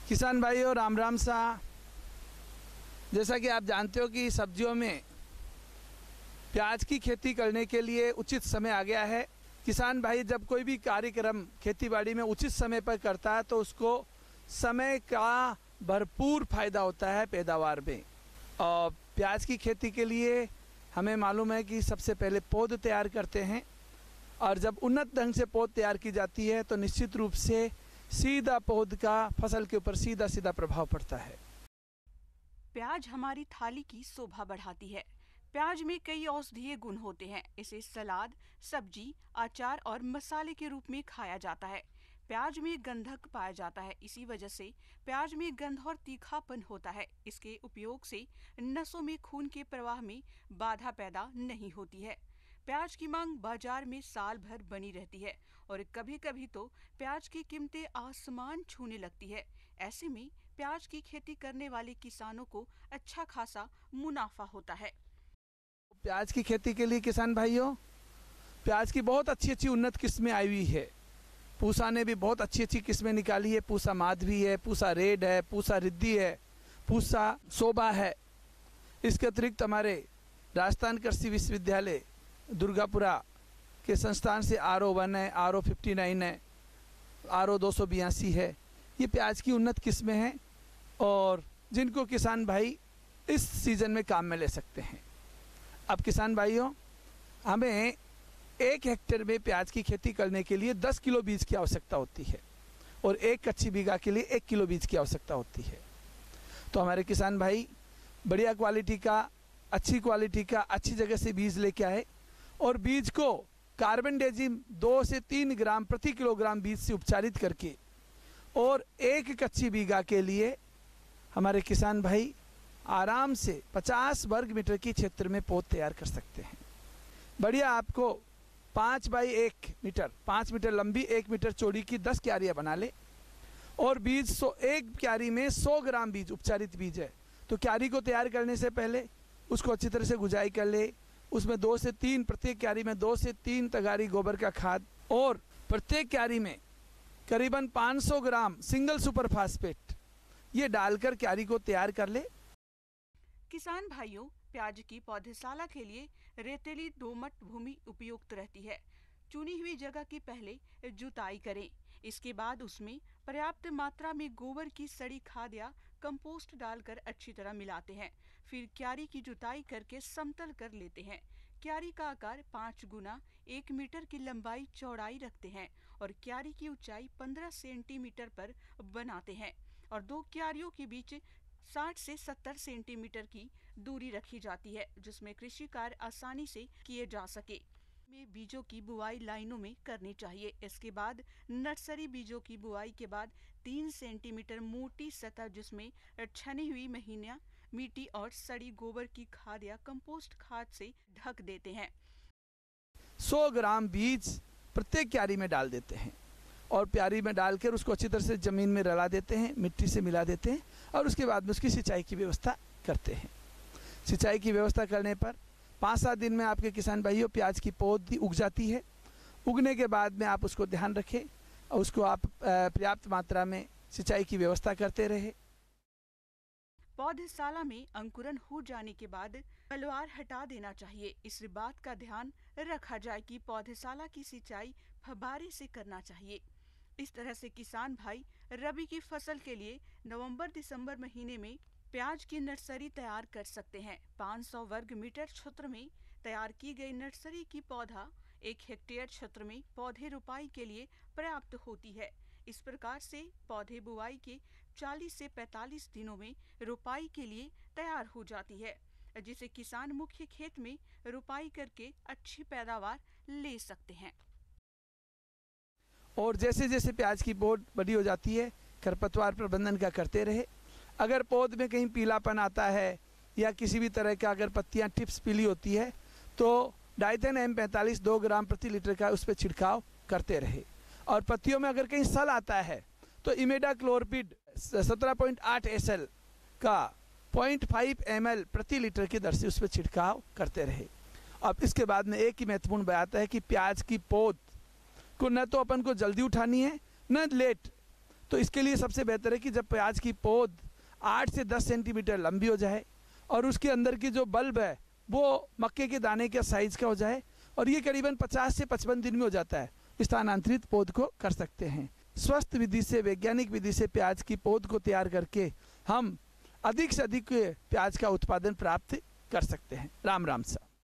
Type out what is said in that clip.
किसान भाइयों राम राम सा। जैसा कि आप जानते हो कि सब्जियों में प्याज की खेती करने के लिए उचित समय आ गया है। किसान भाई जब कोई भी कार्यक्रम खेतीबाड़ी में उचित समय पर करता है तो उसको समय का भरपूर फायदा होता है पैदावार में। और प्याज की खेती के लिए हमें मालूम है कि सबसे पहले पौध तैयार करते हैं, और जब उन्नत ढंग से पौध तैयार की जाती है तो निश्चित रूप से सीधा पौध का फसल के ऊपर सीधा सीधा प्रभाव पड़ता है। प्याज हमारी थाली की शोभा बढ़ाती है। प्याज में कई औषधीय गुण होते हैं। इसे सलाद, सब्जी, अचार और मसाले के रूप में खाया जाता है। प्याज में गंधक पाया जाता है, इसी वजह से प्याज में गंध और तीखापन होता है। इसके उपयोग से नसों में खून के प्रवाह में बाधा पैदा नहीं होती है। प्याज की मांग बाजार में साल भर बनी रहती है और कभी कभी तो प्याज की कीमतें आसमान छूने लगती है। ऐसे में प्याज की खेती करने वाले किसानों को अच्छा खासा मुनाफा होता है। प्याज की खेती के लिए किसान भाइयों प्याज की बहुत अच्छी अच्छी उन्नत किस्में आई हुई है। पूसा ने भी बहुत अच्छी अच्छी किस्में निकाली है। पूसा माधवी है, पूसा रेड है, पूसा रिद्धि है, पूसा शोभा है। इसके अतिरिक्त हमारे राजस्थान कृषि विश्वविद्यालय दुर्गापुरा के संस्थान से RO1 है, RO59 है, RO282 है। ये प्याज की उन्नत किस्में हैं और जिनको किसान भाई इस सीज़न में काम में ले सकते हैं। अब किसान भाइयों हमें 1 हेक्टेयर में प्याज की खेती करने के लिए 10 किलो बीज की आवश्यकता होती है और 1 कच्ची बीघा के लिए 1 किलो बीज की आवश्यकता होती है। तो हमारे किसान भाई बढ़िया क्वालिटी का, अच्छी क्वालिटी का, अच्छी जगह से बीज लेके आए और बीज को कार्बनडेजिम 2 से 3 ग्राम प्रति किलोग्राम बीज से उपचारित करके और 1 कच्ची बीघा के लिए हमारे किसान भाई आराम से 50 वर्ग मीटर की क्षेत्र में पौध तैयार कर सकते हैं। बढ़िया आपको 5 बाई 1 मीटर, 5 मीटर लंबी, 1 मीटर चौड़ी की 10 क्यारियाँ बना ले और बीज 1 क्यारी में 100 ग्राम बीज उपचारित बीज है। तो क्यारी को तैयार करने से पहले उसको अच्छी तरह से गुजाई कर ले। उसमें 2 से 3 प्रत्येक क्यारी में 2 से 3 तगारी गोबर का खाद और प्रत्येक क्यारी में करीबन 500 ग्राम सिंगल सुपर फास्फेट ये डालकर क्यारी को तैयार कर ले। किसान भाइयों प्याज की पौधशाला के लिए रेतीली दोमट भूमि उपयुक्त रहती है। चुनी हुई जगह की पहले जुताई करें। इसके बाद उसमें पर्याप्त मात्रा में गोबर की सड़ी खाद या कंपोस्ट डालकर अच्छी तरह मिलाते हैं। फिर क्यारी की जुताई करके समतल कर लेते हैं। क्यारी का आकार 5 गुना 1 मीटर की लंबाई चौड़ाई रखते हैं और क्यारी की ऊंचाई 15 सेंटीमीटर पर बनाते हैं और 2 क्यारियों के बीच 60 से 70 सेंटीमीटर की दूरी रखी जाती है, जिसमें कृषि कार्य आसानी से किए जा सके। में बीजों की बुआई लाइनों में करनी चाहिए। इसके बाद नर्सरी बीजों की बुआई के बाद 3 सेंटीमीटर मोटी सतह जिसमें छनी हुई महीना मिट्टी और सड़ी गोबर की खाद या कंपोस्ट खाद से ढक देते हैं। 100 ग्राम बीज प्रत्येक क्यारी में डाल देते हैं और क्यारी में डालकर उसको अच्छी तरह से ज़मीन में रला देते हैं, मिट्टी से मिला देते हैं और उसके बाद में उसकी सिंचाई की व्यवस्था करते हैं। सिंचाई की व्यवस्था करने पर 5-7 दिन में आपके किसान भाइयों प्याज की पौध उग जाती है। उगने के बाद में आप उसको ध्यान रखें और उसको आप पर्याप्त मात्रा में सिंचाई की व्यवस्था करते रहे। पौधशाला में अंकुरन हो जाने के बाद पलवार हटा देना चाहिए। इस बात का ध्यान रखा जाए कि पौधशाला की सिंचाई फव्वारे से करना चाहिए। इस तरह से किसान भाई रबी की फसल के लिए नवंबर-दिसंबर महीने में प्याज की नर्सरी तैयार कर सकते हैं। 500 वर्ग मीटर क्षेत्र में तैयार की गई नर्सरी की पौधा 1 हेक्टेयर क्षेत्र में पौधे रोपाई के लिए पर्याप्त होती है। इस प्रकार से पौधे बुआई के 40 से 45 दिनों में रोपाई के लिए तैयार हो जाती है, जिसे किसान मुख्य खेत में रोपाई करके अच्छी पैदावार ले सकते हैं। और जैसे जैसे प्याज की पौध बड़ी हो जाती है खरपतवार प्रबंधन का करते रहे। अगर पौध में कहीं पीलापन आता है या किसी भी तरह का अगर पत्तियां टिप्स पीली होती है तो डाइथेन M45 2 ग्राम प्रति लीटर का उस पर छिड़काव करते रहे। और पत्तियों में अगर कहीं सल आता है तो इमेडाक्लोरपिड 17.8 SL का 0.5 ml प्रति लीटर की दर से उस पर छिड़काव करते रहे। अब इसके बाद में एक ही महत्वपूर्ण बात आता है कि प्याज की पौध को न तो अपन को जल्दी उठानी है न लेट। तो इसके लिए सबसे बेहतर है कि जब प्याज की पौध 8 से 10 सेंटीमीटर लंबी हो जाए और उसके अंदर की जो बल्ब है वो मक्के के दाने के साइज का हो जाए और ये करीबन 50 से 55 दिन में हो जाता है, स्थानांतरित पौध को कर सकते हैं। स्वस्थ विधि से, वैज्ञानिक विधि से प्याज की पौध को तैयार करके हम अधिक से अधिक प्याज का उत्पादन प्राप्त कर सकते हैं। राम राम सा।